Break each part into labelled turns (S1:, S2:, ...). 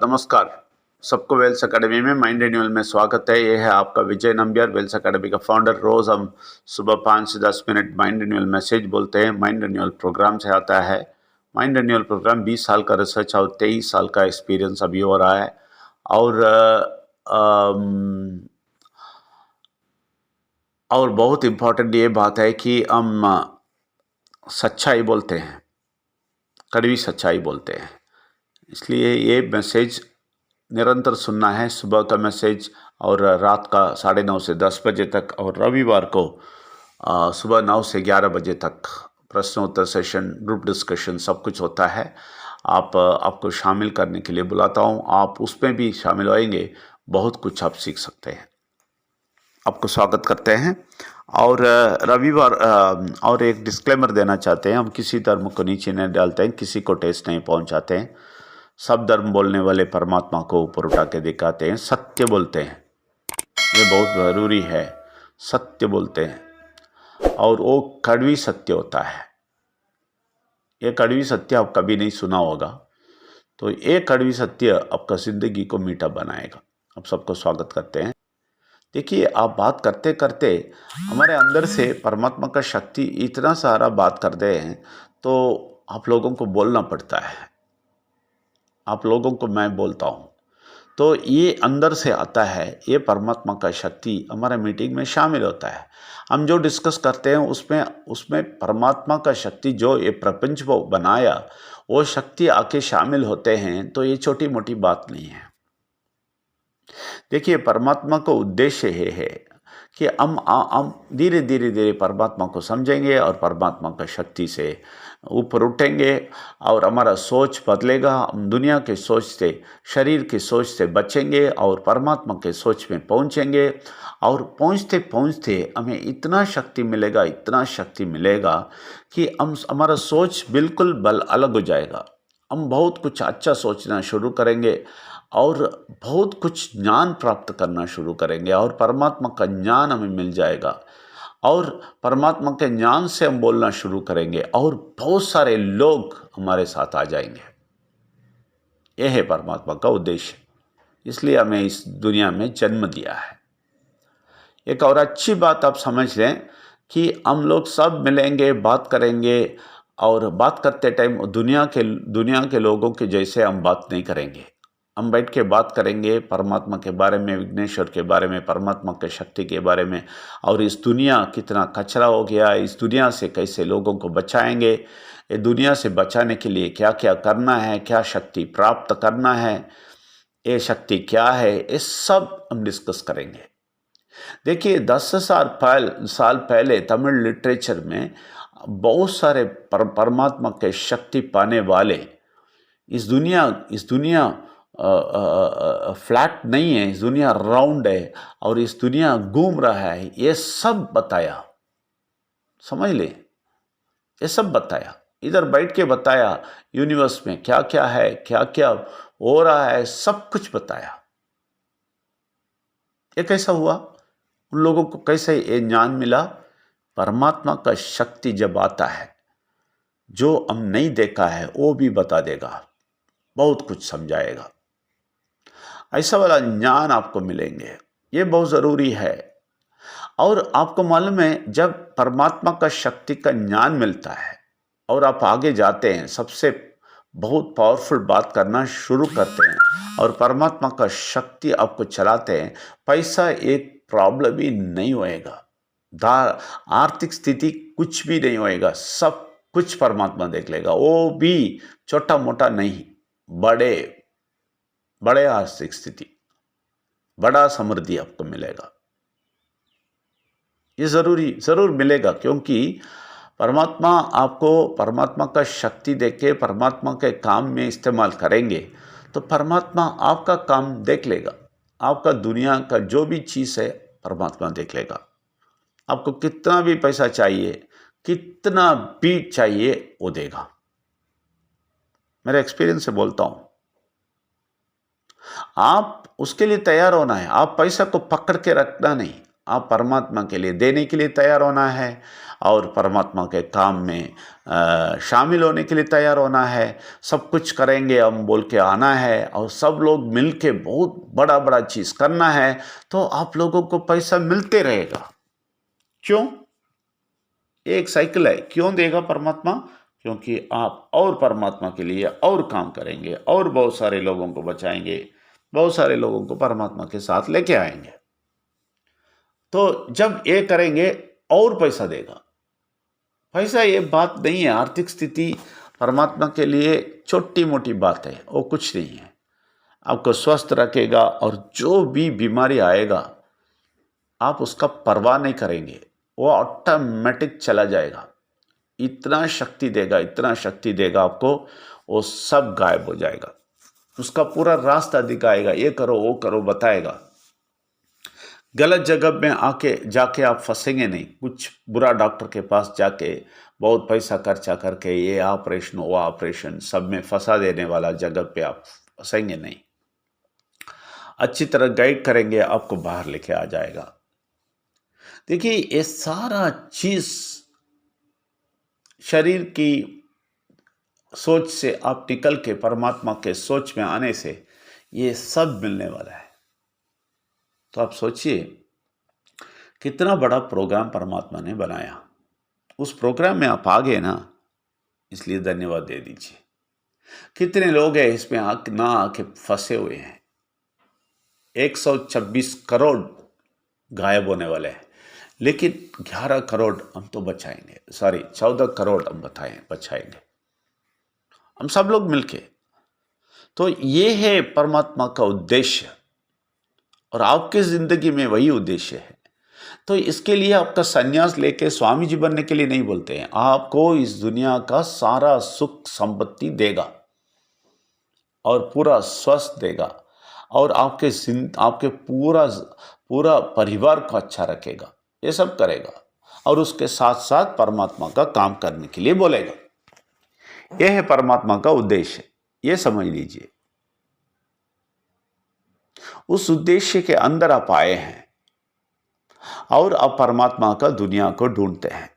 S1: नमस्कार। सबको Wales academy में माइंड रिन्यूअल में स्वागत है। ये है आपका विजय नंबियार, वेल्स अकेडमी का फाउंडर। रोज़ हम सुबह 5 से 10 मिनट माइंड रिन्यूअल मैसेज बोलते हैं। माइंड रिन्यूअल प्रोग्राम से आता है। माइंड रिन्यूअल प्रोग्राम 20 साल का रिसर्च और 23 साल का एक्सपीरियंस अभी हो रहा है। और बहुत इम्पोर्टेंट ये बात है कि हम सच्चाई बोलते हैं, कड़वी सच्चाई बोलते हैं। इसलिए ये मैसेज निरंतर सुनना है। सुबह का मैसेज और रात का 9:30 से 10 बजे तक, और रविवार को सुबह 9 से 11 बजे तक प्रश्नोत्तर सेशन, ग्रुप डिस्कशन सब कुछ होता है। आपको शामिल करने के लिए बुलाता हूँ। आप उसमें भी शामिल होएंगे, बहुत कुछ आप सीख सकते हैं। आपको स्वागत करते हैं। और रविवार और एक डिस्क्लेमर देना चाहते हैं, हम किसी धर्म को नीचे नहीं डालते हैं, किसी को ठेस नहीं पहुंचाते हैं। सब धर्म बोलने वाले परमात्मा को ऊपर उठा के दिखाते हैं, सत्य बोलते हैं। ये बहुत ज़रूरी है, सत्य बोलते हैं, और वो कड़वी सत्य होता है। ये कड़वी सत्य आप कभी नहीं सुना होगा, तो ये कड़वी सत्य आपका ज़िंदगी को मीठा बनाएगा। आप सबको स्वागत करते हैं। देखिए, आप बात करते करते हमारे अंदर से परमात्मा का शक्ति इतना सारा बात कर रहे हैं, तो आप लोगों को बोलना पड़ता है। आप लोगों को मैं बोलता हूँ, तो ये अंदर से आता है। ये परमात्मा का शक्ति हमारे मीटिंग में शामिल होता है। हम जो डिस्कस करते हैं उसमें परमात्मा का शक्ति जो ये प्रपंच को बनाया, वो शक्ति आके शामिल होते हैं। तो ये छोटी मोटी बात नहीं है। देखिए, परमात्मा का उद्देश्य ये है कि हम धीरे धीरे परमात्मा को समझेंगे और परमात्मा का शक्ति से ऊपर उठेंगे, और हमारा सोच बदलेगा। हम दुनिया के सोच से, शरीर की सोच से बचेंगे और परमात्मा के सोच में पहुंचेंगे। और पहुंचते पहुंचते हमें इतना शक्ति मिलेगा कि हमारा सोच बिल्कुल अलग हो जाएगा। हम बहुत कुछ अच्छा सोचना शुरू करेंगे और बहुत कुछ ज्ञान प्राप्त करना शुरू करेंगे, और परमात्मा का ज्ञान हमें मिल जाएगा। और परमात्मा के ज्ञान से हम बोलना शुरू करेंगे, और बहुत सारे लोग हमारे साथ आ जाएंगे। यह है परमात्मा का उद्देश्य। इसलिए हमें इस दुनिया में जन्म दिया है। एक और अच्छी बात आप समझ लें कि हम लोग सब मिलेंगे, बात करेंगे, और बात करते टाइम दुनिया के लोगों के जैसे हम बात नहीं करेंगे। हम बैठ के बात करेंगे परमात्मा के बारे में, विघ्नेश्वर के बारे में, परमात्मा के शक्ति के बारे में, और इस दुनिया कितना कचरा हो गया, इस दुनिया से कैसे लोगों को बचाएंगे, ये दुनिया से बचाने के लिए क्या क्या करना है, क्या शक्ति प्राप्त करना है, ये शक्ति क्या है, ये सब हम डिस्कस करेंगे। देखिए, 10 साल पहले तमिल लिटरेचर में बहुत सारे परमात्मा के शक्ति पाने वाले, इस दुनिया फ्लैट नहीं है, इस दुनिया राउंड है, और इस दुनिया घूम रहा है, ये सब बताया। समझ ले, ये सब बताया, इधर बैठ के बताया। यूनिवर्स में क्या क्या है, क्या क्या हो रहा है, सब कुछ बताया। ये कैसा हुआ? उन लोगों को कैसे ये ज्ञान मिला? परमात्मा का शक्ति जब आता है, जो हम नहीं देखा है वो भी बता देगा, बहुत कुछ समझाएगा। ऐसा वाला ज्ञान आपको मिलेंगे, ये बहुत ज़रूरी है। और आपको मालूम है, जब परमात्मा का शक्ति का ज्ञान मिलता है और आप आगे जाते हैं, सबसे बहुत पावरफुल बात करना शुरू करते हैं, और परमात्मा का शक्ति आपको चलाते हैं, पैसा एक प्रॉब्लम ही नहीं होएगा, आर्थिक स्थिति कुछ भी नहीं होएगा, सब कुछ परमात्मा देख लेगा। वो भी छोटा मोटा नहीं, बड़े आर्थिक स्थिति, बड़ा समृद्धि आपको मिलेगा। ये जरूर मिलेगा, क्योंकि परमात्मा आपको परमात्मा का शक्ति देके परमात्मा के काम में इस्तेमाल करेंगे, तो परमात्मा आपका काम देख लेगा। आपका दुनिया का जो भी चीज़ है परमात्मा देख लेगा। आपको कितना भी पैसा चाहिए, कितना भी चाहिए, वो देगा। मेरे एक्सपीरियंस से बोलता हूं, आप उसके लिए तैयार होना है। आप पैसा को पकड़ के रखना नहीं, आप परमात्मा के लिए देने के लिए तैयार होना है और परमात्मा के काम में शामिल होने के लिए तैयार होना है। सब कुछ करेंगे हम बोल के आना है और सब लोग मिल के बहुत बड़ा बड़ा चीज़ करना है, तो आप लोगों को पैसा मिलते रहेगा। क्यों? एक साइकिल है। क्यों देगा परमात्मा? क्योंकि आप और परमात्मा के लिए और काम करेंगे और बहुत सारे लोगों को बचाएंगे, बहुत सारे लोगों को परमात्मा के साथ लेके आएंगे। तो जब ये करेंगे और पैसा देगा। पैसा ये बात नहीं है, आर्थिक स्थिति परमात्मा के लिए छोटी मोटी बात है, वो कुछ नहीं है। आपको स्वस्थ रखेगा और जो भी बीमारी आएगा आप उसका परवाह नहीं करेंगे, वो ऑटोमेटिक चला जाएगा। इतना शक्ति देगा, इतना शक्ति देगा आपको, वो सब गायब हो जाएगा। उसका पूरा रास्ता दिखाएगा, ये करो वो करो बताएगा। गलत जगह में आके जाके आप फंसेंगे नहीं। कुछ बुरा डॉक्टर के पास जाके बहुत पैसा खर्चा करके ये ऑपरेशन वो ऑपरेशन सब में फंसा देने वाला जगह पे आप फंसेंगे नहीं। अच्छी तरह गाइड करेंगे, आपको बाहर लेके आ जाएगा। देखिए, ये सारा चीज शरीर की सोच से आप निकल के परमात्मा के सोच में आने से ये सब मिलने वाला है। तो आप सोचिए कितना बड़ा प्रोग्राम परमात्मा ने बनाया। उस प्रोग्राम में आप आ गए ना, इसलिए धन्यवाद दे दीजिए। कितने लोग हैं इसमें ना आके फंसे हुए हैं। 126 करोड़ गायब होने वाले हैं, लेकिन 11 करोड़ हम तो बचाएंगे, 14 करोड़ हम बचाएंगे हम सब लोग मिलके। तो ये है परमात्मा का उद्देश्य और आपके जिंदगी में वही उद्देश्य है। तो इसके लिए आपका संन्यास लेके स्वामी जी बनने के लिए नहीं बोलते हैं। आपको इस दुनिया का सारा सुख संपत्ति देगा और पूरा स्वस्थ देगा और आपके पूरा परिवार को अच्छा रखेगा, ये सब करेगा और उसके साथ साथ परमात्मा का काम करने के लिए बोलेगा। यह है परमात्मा का उद्देश्य, ये समझ लीजिए। उस उद्देश्य के अंदर आप आए हैं और आप परमात्मा का दुनिया को ढूंढते हैं।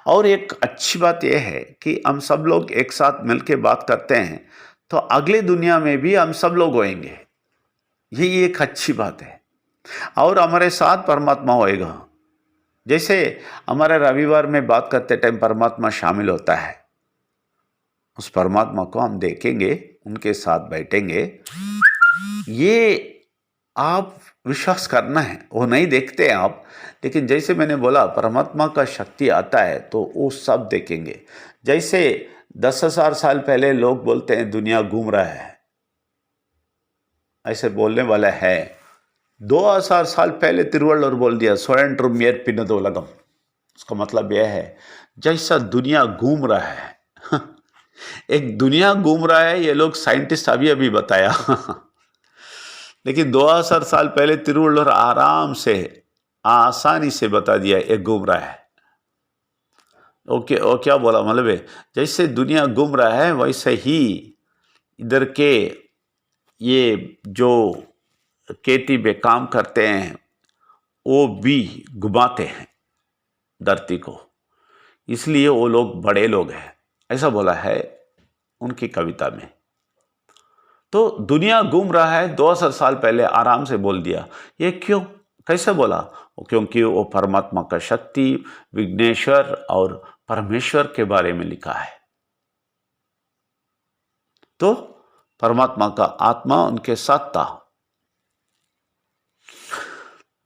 S1: और एक अच्छी बात यह है कि हम सब लोग एक साथ मिलकर बात करते हैं, तो अगली दुनिया में भी हम सब लोग होएंगे। यही एक अच्छी बात है और हमारे साथ परमात्मा होएगा। जैसे हमारे रविवार में बात करते टाइम परमात्मा शामिल होता है, उस परमात्मा को हम देखेंगे, उनके साथ बैठेंगे। ये आप विश्वास करना है, वो नहीं देखते हैं आप, लेकिन जैसे मैंने बोला परमात्मा का शक्ति आता है तो वो सब देखेंगे। जैसे 10,000 साल पहले लोग बोलते हैं दुनिया घूम रहा है, ऐसे बोलने वाला है। 2000 साल पहले तिरुवल्लुवर बोल दिया स्वयं यर पिनदो लगम। उसका मतलब यह है जैसा दुनिया घूम रहा है एक दुनिया घूम रहा है, ये लोग साइंटिस्ट अभी बताया लेकिन 2000 साल पहले तिरुवल्लुवर आराम से आसानी से बता दिया ये घूम रहा है। ओके, और क्या बोला मतलब है, जैसे दुनिया घूम रहा है वैसे ही इधर के ये जो खेती पे काम करते हैं वो भी घुमाते हैं धरती को, इसलिए वो लोग बड़े लोग हैं, ऐसा बोला है उनकी कविता में। तो दुनिया घूम रहा है 2000 साल पहले आराम से बोल दिया। ये क्यों, कैसे बोला? क्योंकि वो परमात्मा का शक्ति, विघ्नेश्वर और परमेश्वर के बारे में लिखा है। तो परमात्मा का आत्मा उनके साथ था।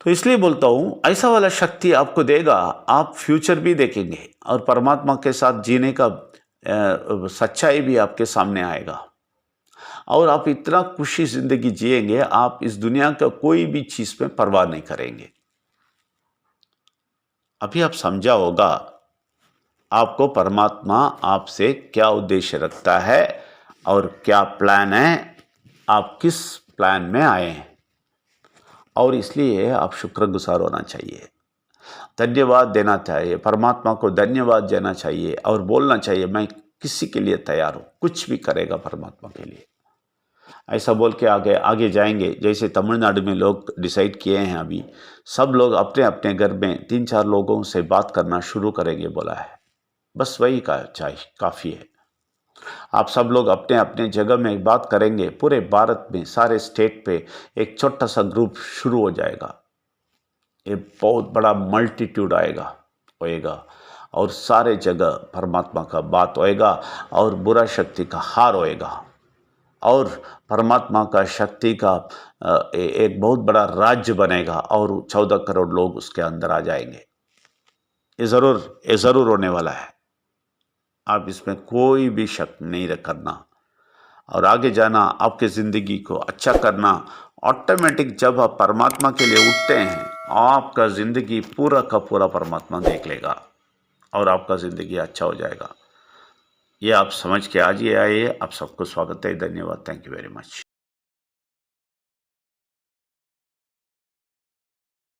S1: तो इसलिए बोलता हूं ऐसा वाला शक्ति आपको देगा, आप फ्यूचर भी देखेंगे और परमात्मा के साथ जीने का सच्चाई भी आपके सामने आएगा और आप इतना खुशी जिंदगी जिएंगे, आप इस दुनिया का कोई भी चीज पे परवाह नहीं करेंगे। अभी आप समझा होगा आपको परमात्मा आपसे क्या उद्देश्य रखता है और क्या प्लान है, आप किस प्लान में आए हैं, और इसलिए आप शुक्रगुजार होना चाहिए, धन्यवाद देना चाहिए, परमात्मा को धन्यवाद देना चाहिए और बोलना चाहिए मैं किसी के लिए तैयार हूं, कुछ भी करेगा परमात्मा के लिए। ऐसा बोल के आगे आगे जाएंगे। जैसे तमिलनाडु में लोग डिसाइड किए हैं अभी, सब लोग अपने अपने घर में 3-4 लोगों से बात करना शुरू करेंगे बोला है। बस वही का चाहिए, काफ़ी है। आप सब लोग अपने अपने जगह में बात करेंगे, पूरे भारत में सारे स्टेट पे एक छोटा सा ग्रुप शुरू हो जाएगा। ये बहुत बड़ा मल्टीट्यूड आएगा होएगा और सारे जगह परमात्मा का बात होएगा और बुरा शक्ति का हार होएगा और परमात्मा का शक्ति का एक बहुत बड़ा राज्य बनेगा और 14 करोड़ लोग उसके अंदर आ जाएंगे। ये ज़रूर होने वाला है। आप इसमें कोई भी शक नहीं करना और आगे जाना, आपके ज़िंदगी को अच्छा करना। ऑटोमेटिक जब आप परमात्मा के लिए उठते हैं, आपका ज़िंदगी पूरा का पूरा परमात्मा देख लेगा और आपका ज़िंदगी अच्छा हो जाएगा। ये आप समझ के आज ये आइए। आप सबको स्वागत है। धन्यवाद। Thank you very much.